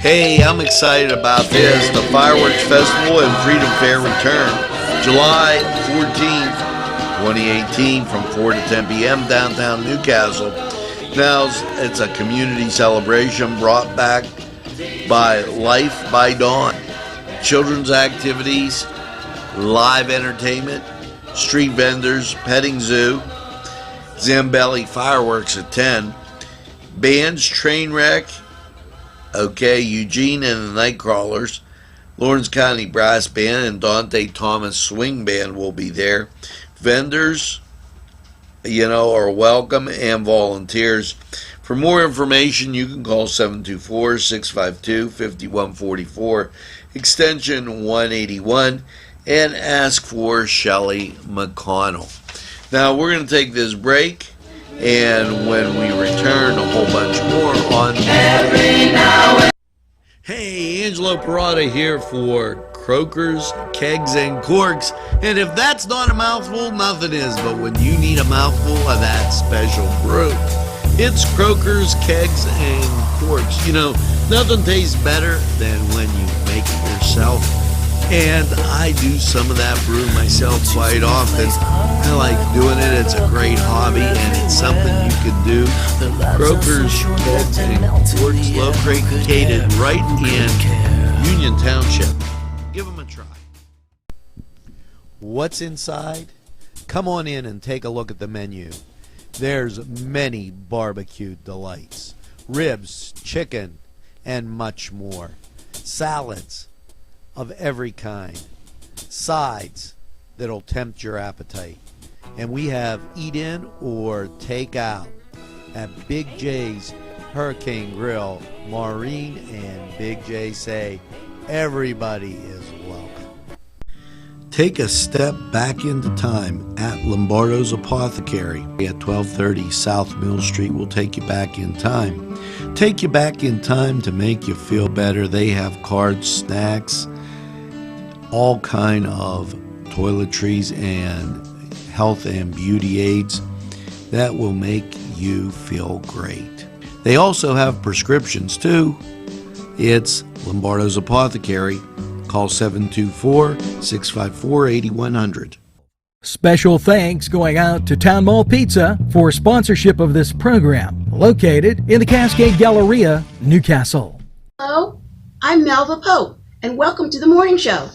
Hey, I'm excited about this. The Fireworks Festival and Freedom Fair return July 14th, 2018 from 4 to 10 p.m. downtown Newcastle. Now, it's a community celebration brought back by Life by Dawn. Children's activities, live entertainment, street vendors, petting zoo, Zambelli fireworks at 10, bands, train wreck, Eugene and the Nightcrawlers, Lawrence County Brass Band and Dante Thomas Swing Band will be there. Vendors, are welcome, and volunteers. For more information, you can call 724-652-5144, extension 181, and ask for Shelley McConnell. Now, we're going to take this break, and when we return, a whole bunch more on Every Now and... Hey, Angelo Parada here for Croakers, Kegs, and Corks. And if that's not a mouthful, nothing is. But when you need a mouthful of that special brew, it's Croakers, Kegs, and Corks. Nothing tastes better than when you make it yourself. And I do some of that brew myself quite often. I like doing it. It's a great hobby, and it's something you can do. Croakers, Kegs, and Corks, located right in Union Township. Give them a try. What's inside? Come on in and take a look at the menu. There's many barbecue delights. Ribs, chicken, and much more. Salads of every kind. Sides that'll tempt your appetite. And we have eat in or take out at Big J's Hurricane Grill. Maureen and Big J say everybody is welcome. Take a step back into time at Lombardo's Apothecary at 1230 South Mill Street. Will take you back in time. Take you back in time to make you feel better. They have cards, snacks, all kind of toiletries and health and beauty aids that will make you feel great. They also have prescriptions too. It's Lombardo's Apothecary. Call 724-654-8100. Special thanks going out to Town Mall Pizza for sponsorship of this program, located in the Cascade Galleria, Newcastle. Hello, I'm Melva Pope, and welcome to the morning show.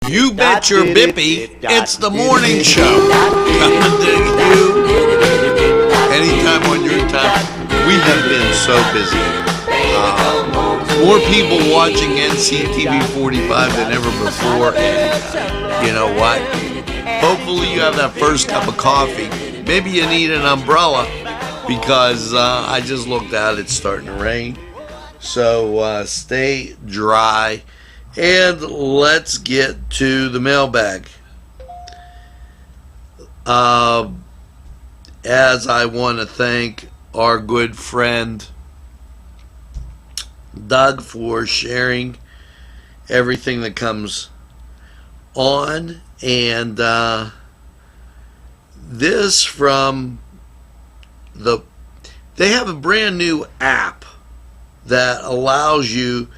You bet your bippy, it's the morning show. Coming to you anytime on your time. We have been so busy. More people watching NCTV45 than ever before. You know what? Hopefully you have that first cup of coffee. Maybe you need an umbrella because I just looked out, it's starting to rain. So stay dry. And let's get to the mailbag. As I want to thank our good friend Doug for sharing everything that comes on. And this from they have a brand new app that allows you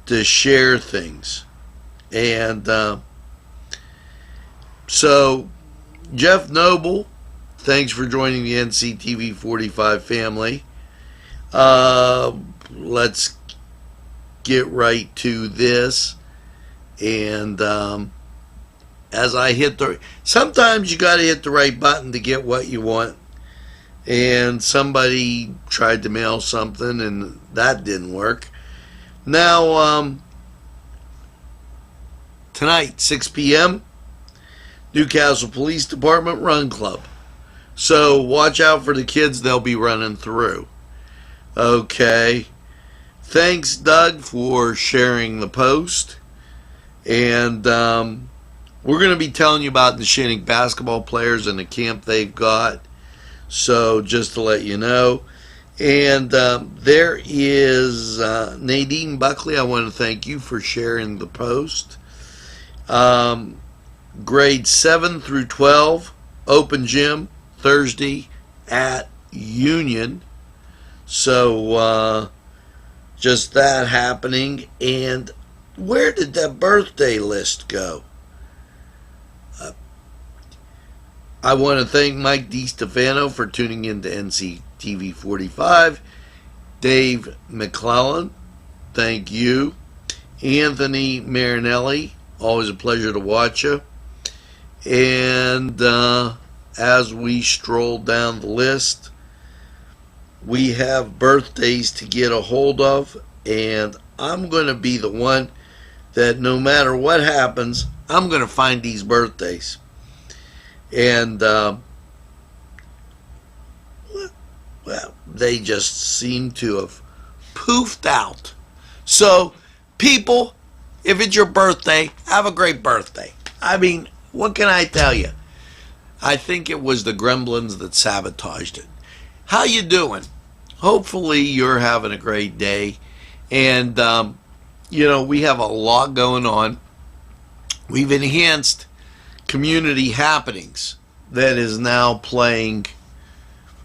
to share things. And so Jeff Noble, thanks for joining the NCTV45 family. Let's get right to this. And as I hit sometimes you got to hit the right button to get what you want. And somebody tried to mail something and that didn't work. Now, tonight, 6 p.m., Newcastle Police Department Run Club. So watch out for the kids, they'll be running through. Okay. Thanks, Doug, for sharing the post. And we're going to be telling you about the Shinnick basketball players and the camp they've got. So just to let you know. And there is Nadine Buckley. I want to thank you for sharing the post. Grade 7 through 12, open gym, Thursday at Union. So just that happening. And where did that birthday list go? I want to thank Mike DiStefano for tuning in to NCTV45. Dave McClellan, thank you. Anthony Marinelli, always a pleasure to watch you. And as we stroll down the list, we have birthdays to get a hold of, and I'm going to be the one that no matter what happens, I'm going to find these birthdays. And well, they just seem to have poofed out. So people, if it's your birthday, have a great birthday. I mean, what can I tell you? I think it was the gremlins that sabotaged it. How you doing? Hopefully you're having a great day. And you know, we have a lot going on. We've enhanced community happenings that is now playing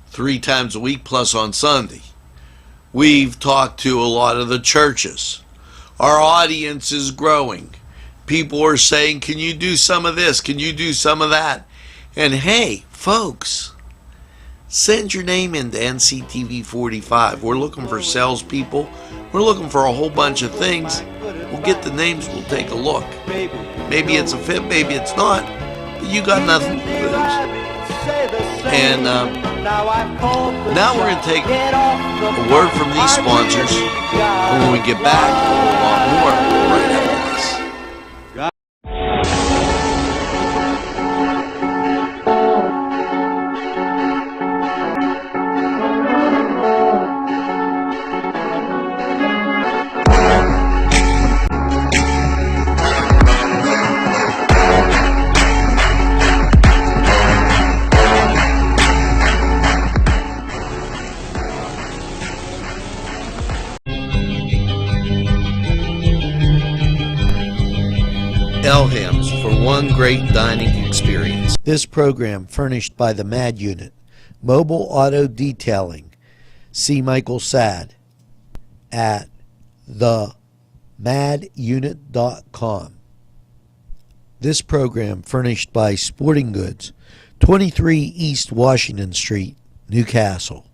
3 times a week plus on Sunday. We've talked to a lot of the churches. Our audience is growing. People are saying, can you do some of this? Can you do some of that? And hey, folks, send your name into NCTV45. We're looking for salespeople. We're looking for a whole bunch of things. We'll get the names. We'll take a look. Maybe it's a fit, maybe it's not. But you got nothing to lose. And now we're going to take a word from these sponsors. And when we get back, a lot more right after this. Elham's for one great dining experience. This program furnished by the MAD Unit, Mobile Auto Detailing. See Michael Sad at themadunit.com. This program furnished by Sporting Goods, 23 East Washington Street, Newcastle.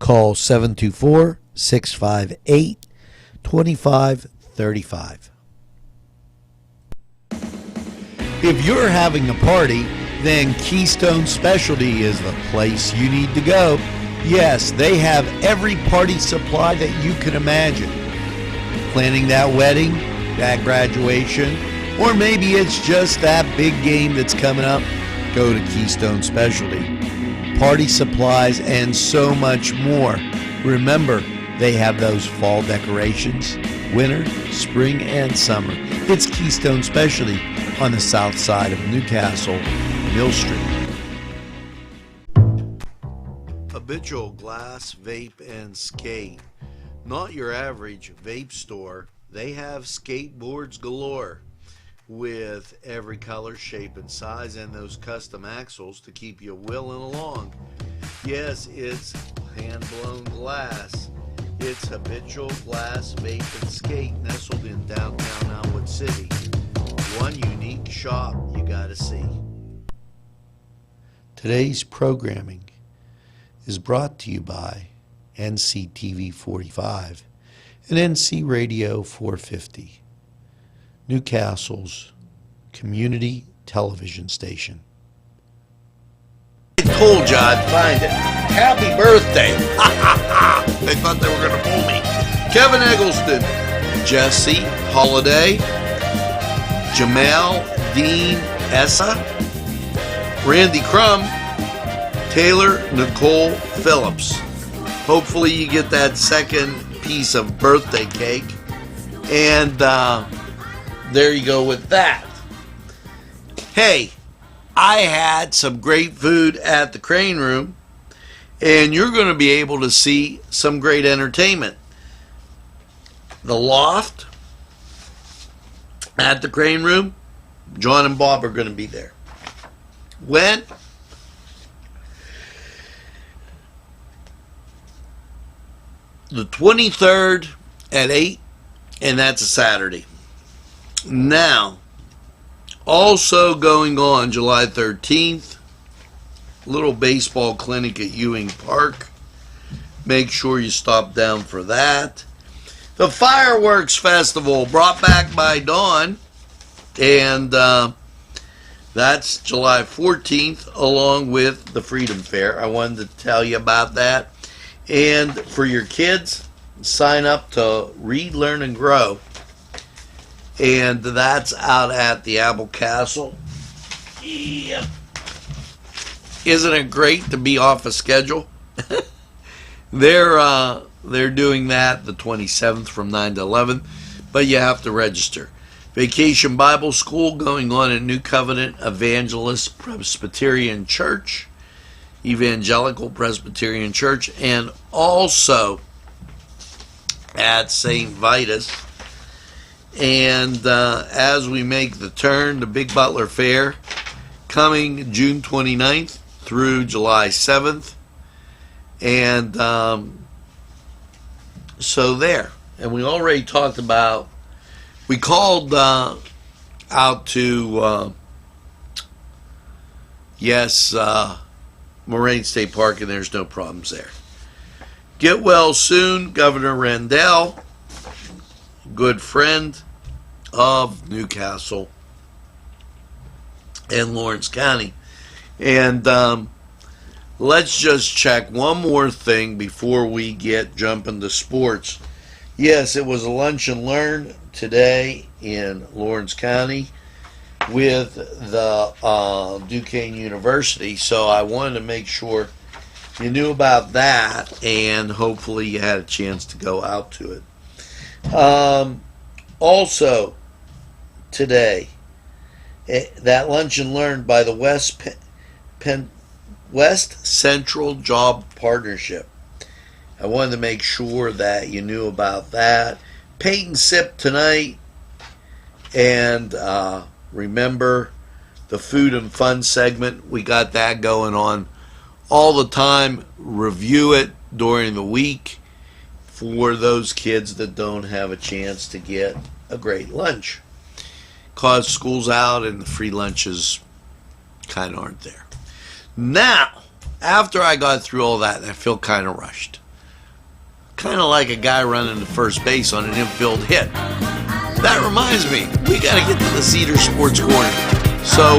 Call 724-658-2535. If you're having a party, then Keystone Specialty is the place you need to go. Yes, they have every party supply that you can imagine. Planning that wedding, that graduation, or maybe it's just that big game that's coming up, go to Keystone Specialty. Party supplies and so much more. Remember, they have those fall decorations, winter, spring, and summer. It's Keystone Specialty on the south side of Newcastle, Mill Street. Habitual Glass, Vape, and Skate. Not your average vape store. They have skateboards galore with every color, shape, and size, and those custom axles to keep you wheeling along. Yes, it's hand-blown glass. It's Habitual Glass, Vape, and Skate, nestled in downtown Elmwood City. One unique shop you gotta see. Today's programming is brought to you by NCTV45 and NC Radio 450, Newcastle's community television station. I told you I'd find it. Happy birthday. They thought they were going to pull me. Kevin Eggleston, Jesse Holiday, Jamal Dean Essa, Randy Crum, Taylor Nicole Phillips. Hopefully you get that second piece of birthday cake. And there you go with that. Hey, I had some great food at the Crane Room. And you're going to be able to see some great entertainment. The Loft at the Crane Room, John and Bob are going to be there. When? The 23rd at 8, and that's a Saturday. Now, also going on July 13th, little baseball clinic at Ewing Park. Make sure you stop down for that. The Fireworks Festival brought back by Dawn, and that's July 14th along with the Freedom Fair. I wanted to tell you about that. And for your kids, sign up to Read, Learn, and Grow. And that's out at the Apple Castle. Yep. Isn't it great to be off a schedule? They're doing that the 27th from 9 to 11, but you have to register. Vacation Bible School going on at New Covenant Evangelist Presbyterian Church, Evangelical Presbyterian Church, and also at St. Vitus. And as we make the turn, the Big Butler Fair coming June 29th through July 7th. And so there. And we already talked about, we called out to, Moraine State Park, and there's no problems there. Get well soon, Governor Rendell, good friend of Newcastle and Lawrence County. And let's just check one more thing before we get jumping to sports. Yes, it was a lunch and learn today in Lawrence County with the Duquesne University, so I wanted to make sure you knew about that, and hopefully you had a chance to go out to it. Also today, that lunch and learn by the West Central Job Partnership. I wanted to make sure that you knew about that. Paint and Sip tonight, and remember the food and fun segment. We got that going on all the time. Review it during the week for those kids that don't have a chance to get a great lunch, because school's out and the free lunches kind of aren't there. Now, after I got through all that, I feel kind of rushed. Kind of like a guy running to first base on an infield hit. That reminds me, we got to get to the Cedar Sports Corner. So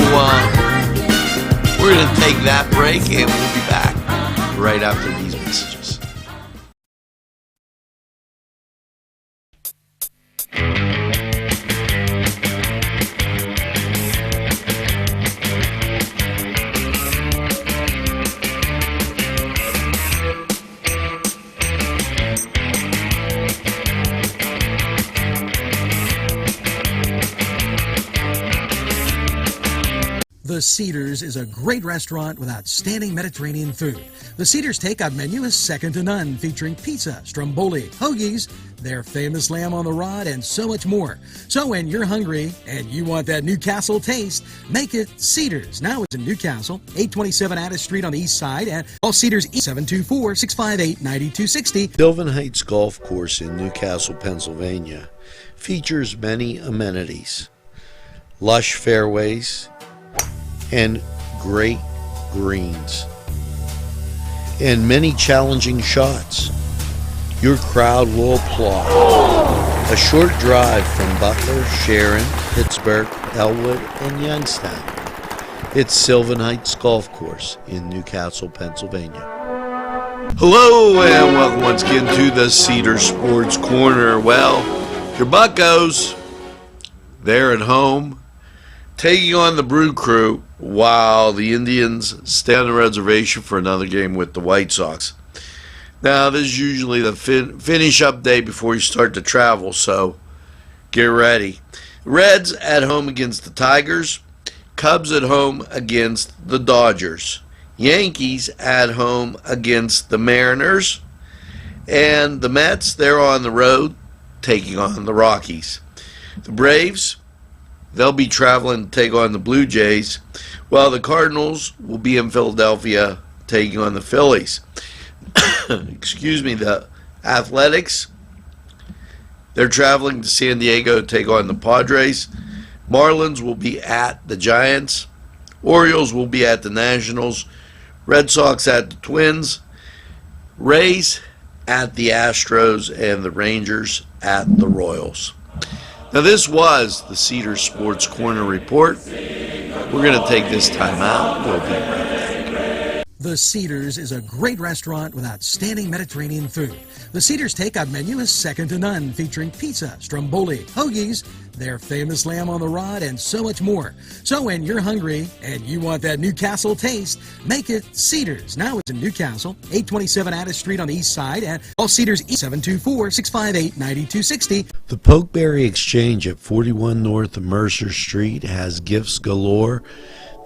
we're going to take that break, and we'll be back right after these messages. The Cedars is a great restaurant with outstanding Mediterranean food. The Cedars takeout menu is second to none, featuring pizza, stromboli, hoagies, their famous lamb on the rod, and so much more. So when you're hungry and you want that Newcastle taste, make it Cedars. Now it's in Newcastle, 827 Addis Street on the east side, and all Cedars 724-658-9260. Sylvan Heights Golf Course in Newcastle, Pennsylvania features many amenities, lush fairways, and great greens, and many challenging shots. Your crowd will applaud. A short drive from Butler, Sharon, Pittsburgh, Elwood, and Youngstown. It's Sylvan Heights Golf Course in Newcastle, Pennsylvania. Hello, and welcome once again to the Cedar Sports Corner. Well, your Buccos, they're at home, taking on the Brew Crew, while the Indians stay on the reservation for another game with the White Sox. Now, this is usually the finish-up day before you start to travel, so get ready. Reds at home against the Tigers. Cubs at home against the Dodgers. Yankees at home against the Mariners. And the Mets, they're on the road taking on the Rockies. The Braves, they'll be traveling to take on the Blue Jays, while the Cardinals will be in Philadelphia taking on the Phillies. Excuse me, the Athletics, they're traveling to San Diego to take on the Padres. Marlins will be at the Giants. Orioles will be at the Nationals. Red Sox at the Twins. Rays at the Astros, and the Rangers at the Royals. Now, this was the Cedar Sports Corner Report. We're going to take this time out. We'll be right back. The Cedars is a great restaurant with outstanding Mediterranean food. The Cedars takeout menu is second to none, featuring pizza, stromboli, hoagies, their famous lamb on the rod, and so much more. So when you're hungry and you want that Newcastle taste, make it Cedars. Now it's in Newcastle, 827 Addis Street on the east side, and all Cedars 724-658-9260. The Pokeberry Exchange at 41 North Mercer Street has gifts galore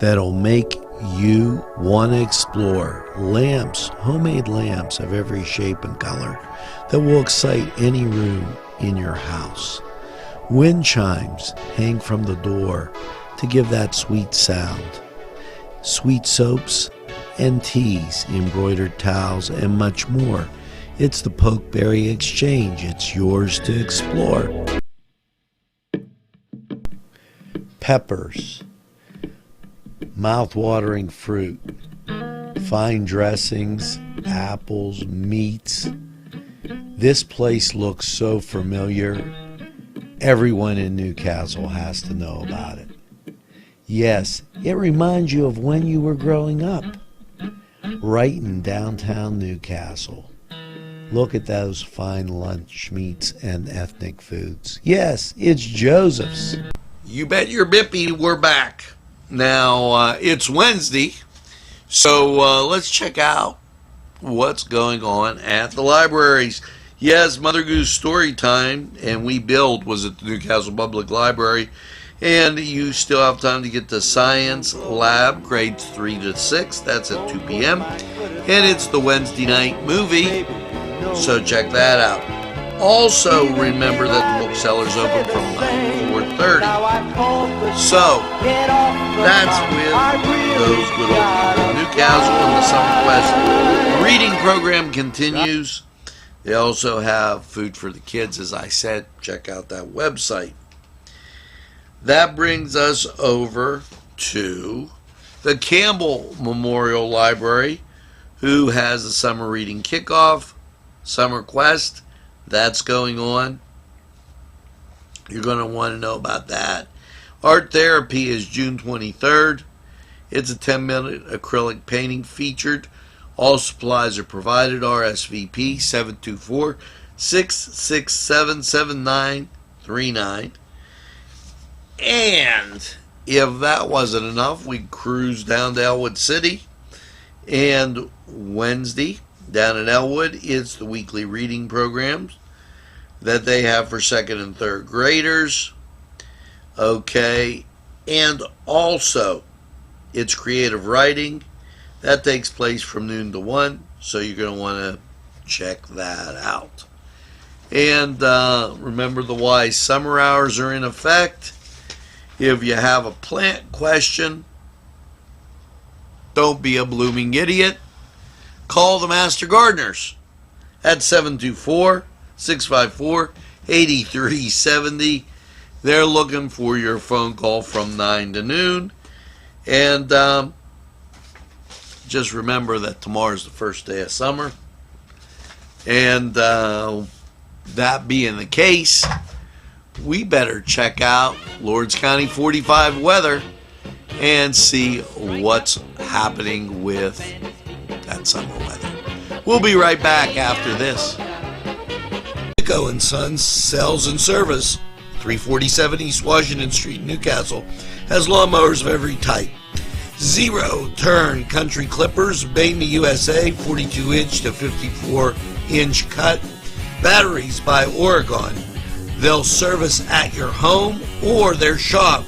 that'll make you want to explore. Lamps, homemade lamps of every shape and color that will excite any room in your house. Wind chimes hang from the door to give that sweet sound. Sweet soaps and teas, embroidered towels, and much more. It's the Pokeberry Exchange. It's yours to explore. Peppers, mouth-watering fruit, fine dressings, apples, meats. This place looks so familiar. Everyone in Newcastle has to know about it. Yes, it reminds you of when you were growing up, right in downtown Newcastle. Look at those fine lunch meats and ethnic foods. Yes, it's Joseph's. You bet your bippy we're back. Now, it's Wednesday, so let's check out what's going on at the libraries. Yes, Mother Goose Story Time and We Build was at the Newcastle Public Library, and you still have time to get to Science Lab, grades 3 to 6. That's at 2 p.m. And it's the Wednesday night movie, so check that out. Also, remember that the bookseller's open from 9 to 4:30. So, that's with those good old people in Newcastle, and the Summer Quest reading program continues. They also have food for the kids, as I said. Check out that website. That brings us over to the Campbell Memorial Library, who has a summer reading kickoff, Summer Quest. That's going on. You're going to want to know about that. Art Therapy is June 23rd. It's a 10-minute acrylic painting featured. All supplies are provided. RSVP 724-667-7939. And if that wasn't enough, we cruised down to Elwood City. And Wednesday, down in Elwood, it's the weekly reading programs that they have for second and third graders. Okay. And also, it's creative writing. That takes place from noon to 1, so you're going to want to check that out. And remember, the wise summer hours are in effect. If you have a plant question, don't be a blooming idiot. Call the Master Gardeners at 724-654-8370. They're looking for your phone call from 9 to noon. And just remember that tomorrow's the first day of summer. And that being the case, we better check out Lawrence County 45 weather and see what's happening with that summer weather. We'll be right back after this. Nico & Sons Sales and Service, 347 East Washington Street, Newcastle, has lawnmowers of every type. Zero-turn country clippers, made in the USA, 42-inch to 54-inch cut. Batteries by Oregon. They'll service at your home or their shop.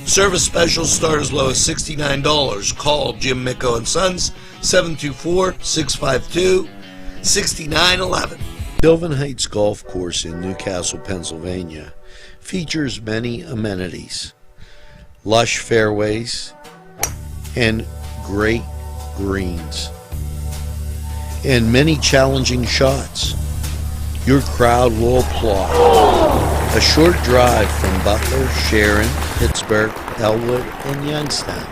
Service specials start as low as $69. Call Jim Micco and Sons, 724-652-6911. Sylvan Heights Golf Course in Newcastle, Pennsylvania features many amenities, lush fairways, and great greens, and many challenging shots. Your crowd will applaud. A short drive from Butler, Sharon, Pittsburgh, Elwood, and Youngstown.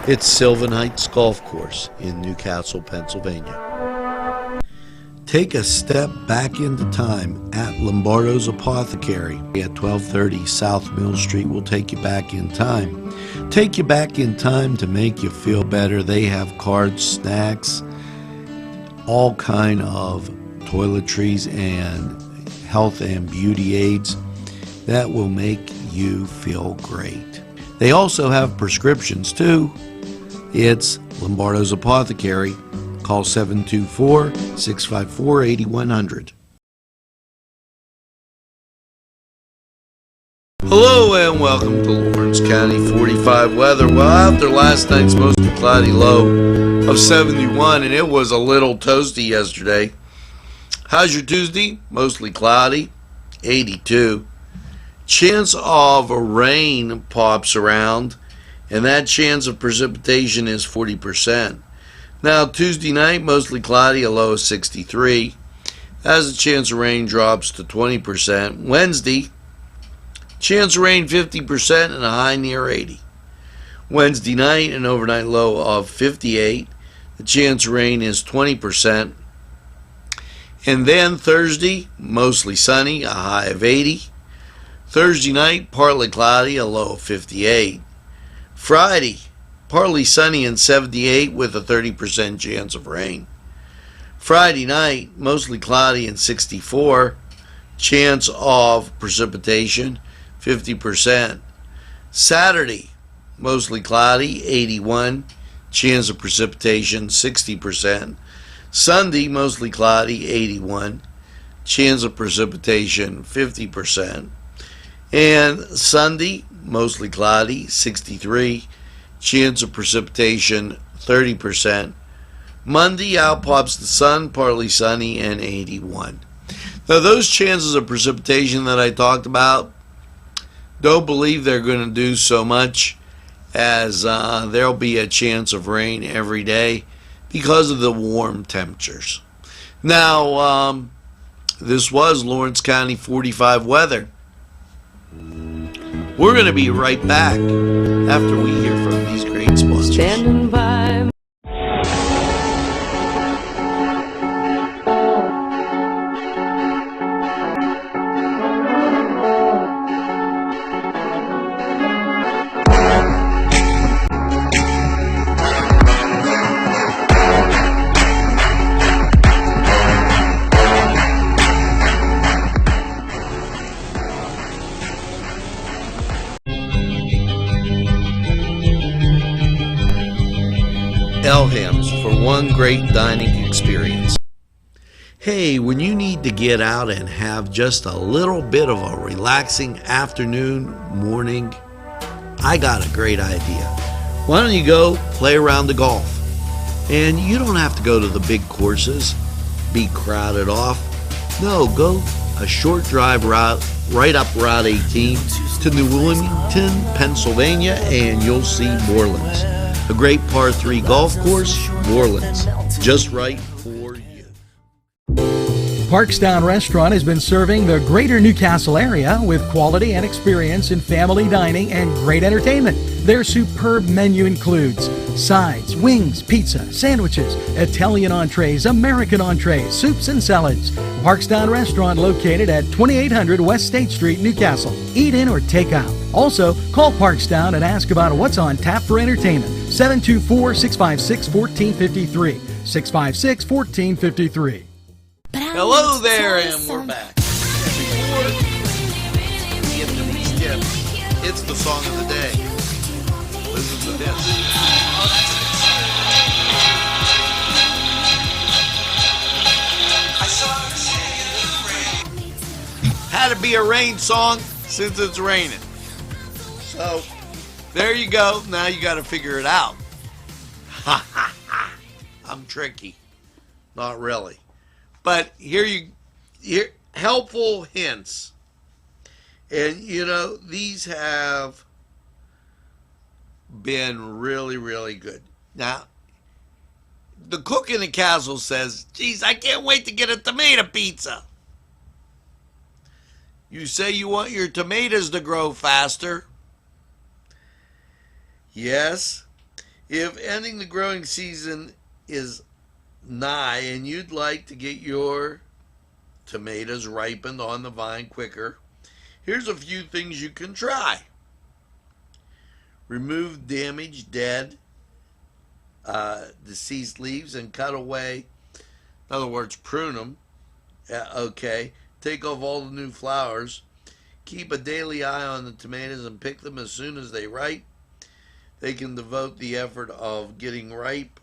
It's Sylvan Heights Golf Course in Newcastle, Pennsylvania. Take a step back into time at Lombardo's Apothecary at 1230 South Mill Street. Will take you back in time. Take you back in time to make you feel better. They have cards, snacks, all kind of toiletries and health and beauty aids that will make you feel great. They also have prescriptions too. It's Lombardo's Apothecary. Call 724-654-8100. Hello and welcome to Lawrence County 45 weather. Well, after last night's mostly cloudy low of 71, and it was a little toasty yesterday. How's your Tuesday? Mostly cloudy, 82. Chance of rain pops around, and that chance of precipitation is 40%. Now, Tuesday night, mostly cloudy, a low of 63. As the chance of rain drops to 20%. Wednesday, chance of rain 50% and a high near 80. Wednesday night, an overnight low of 58. The chance of rain is 20%. And then Thursday, mostly sunny, a high of 80. Thursday night, partly cloudy, a low of 58. Friday, partly sunny and 78 with a 30% chance of rain. Friday night, mostly cloudy and 64. Chance of precipitation, 50%. Saturday, mostly cloudy, 81. Chance of precipitation, 60%. Sunday, mostly cloudy, 81. Chance of precipitation, 50%. And Sunday, mostly cloudy, 63. Chance of precipitation, 30%. Monday, out pops the sun, partly sunny, and 81. Now, those chances of precipitation that I talked about, don't believe they're going to do so much, as there'll be a chance of rain every day because of the warm temperatures. Now, this was Lawrence County 45 weather. We're going to be right back after we hear from these great sponsors. Standing by. Elham's for one great dining experience. Hey, when you need to get out and have just a little bit of a relaxing afternoon, morning, I got a great idea. Why don't you go play around the golf? And you don't have to go to the big courses, be crowded off. No, go a short drive route right up Route 18 to New Wilmington, Pennsylvania, and you'll see Morelands. A great par 3 golf course, Morelands, just right for you. Parkstown Restaurant has been serving the greater Newcastle area with quality and experience in family dining and great entertainment. Their superb menu includes sides, wings, pizza, sandwiches, Italian entrees, American entrees, soups and salads. Parkstown Restaurant located at 2800 West State Street, Newcastle. Eat in or take out. Also, call Parkstown and ask about what's on tap for entertainment. 724-656-1453. 656-1453. Hello there, and we're back. Before we get to these tips, it's the song of the day. Listen to this. Had to be a rain song since it's raining. So, There you go. Now you got to figure it out. I'm tricky. Not really. But here helpful hints. And you know, these have been really, really good. Now, the cook in the castle says, geez, I can't wait to get a tomato pizza. You say you want your tomatoes to grow faster. Yes. If ending the growing season is nigh and you'd like to get your tomatoes ripened on the vine quicker, here's a few things you can try. Remove damaged, dead, deceased leaves and cut away. In other words, prune them. Okay. Take off all the new flowers. Keep a daily eye on the tomatoes and pick them as soon as they ripe. They can devote the effort of getting ripe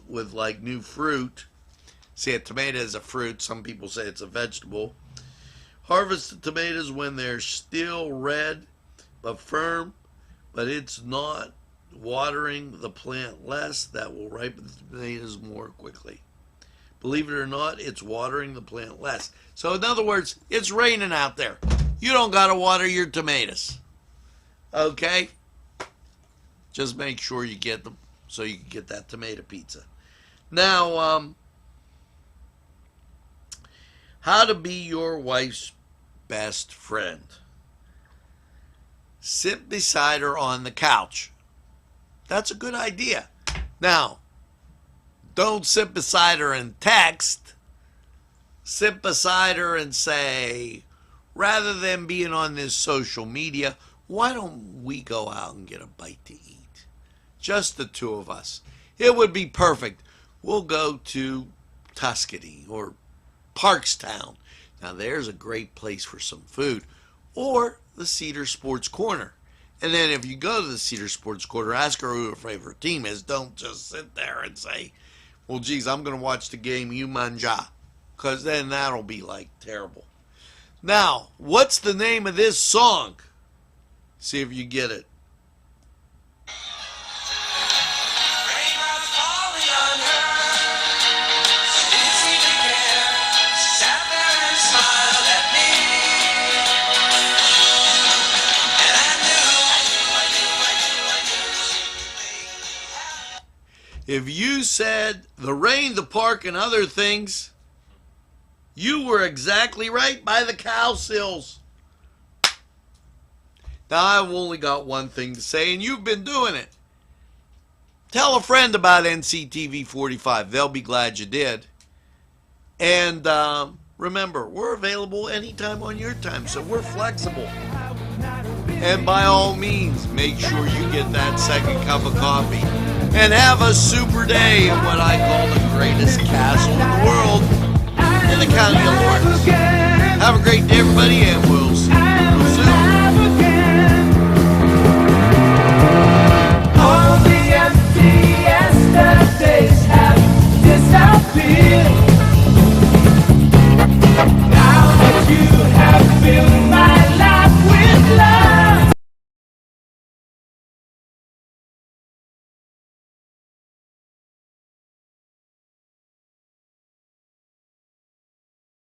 with like new fruit. See, a tomato is a fruit. Some people say it's a vegetable. Harvest the tomatoes when they're still red but firm, but it's not watering the plant less. That will ripen the tomatoes more quickly. Believe it or not, it's watering the plant less. So in other words, it's raining out there. You don't got to water your tomatoes. Okay? Just make sure you get them so you can get that tomato pizza. Now, how to be your wife's best friend. Sit beside her on the couch. That's a good idea. Now, don't sit beside her and text. Sit beside her and say, rather than being on this social media, why don't we go out and get a bite to eat? Just the two of us. It would be perfect. We'll go to Tuscany or Parkstown. Now there's a great place for some food. Or the Cedar Sports Corner. And then if you go to the Cedar Sports Corner, ask her who her favorite team is. Don't just sit there and say, well, geez, I'm going to watch the game, you manja. Because then that'll be like terrible. Now, what's the name of this song? See if you get it. If you said the rain, the park, and other things, you were exactly right by the cow sills. Now, I've only got one thing to say, and you've been doing it. Tell a friend about NCTV45. They'll be glad you did. And remember, we're available anytime on your time, so we're flexible. And by all means, make sure you get that second cup of coffee. And have a super day in what I call the greatest castle in the world, in the County of Lawrence. Have a great day, everybody, and we'll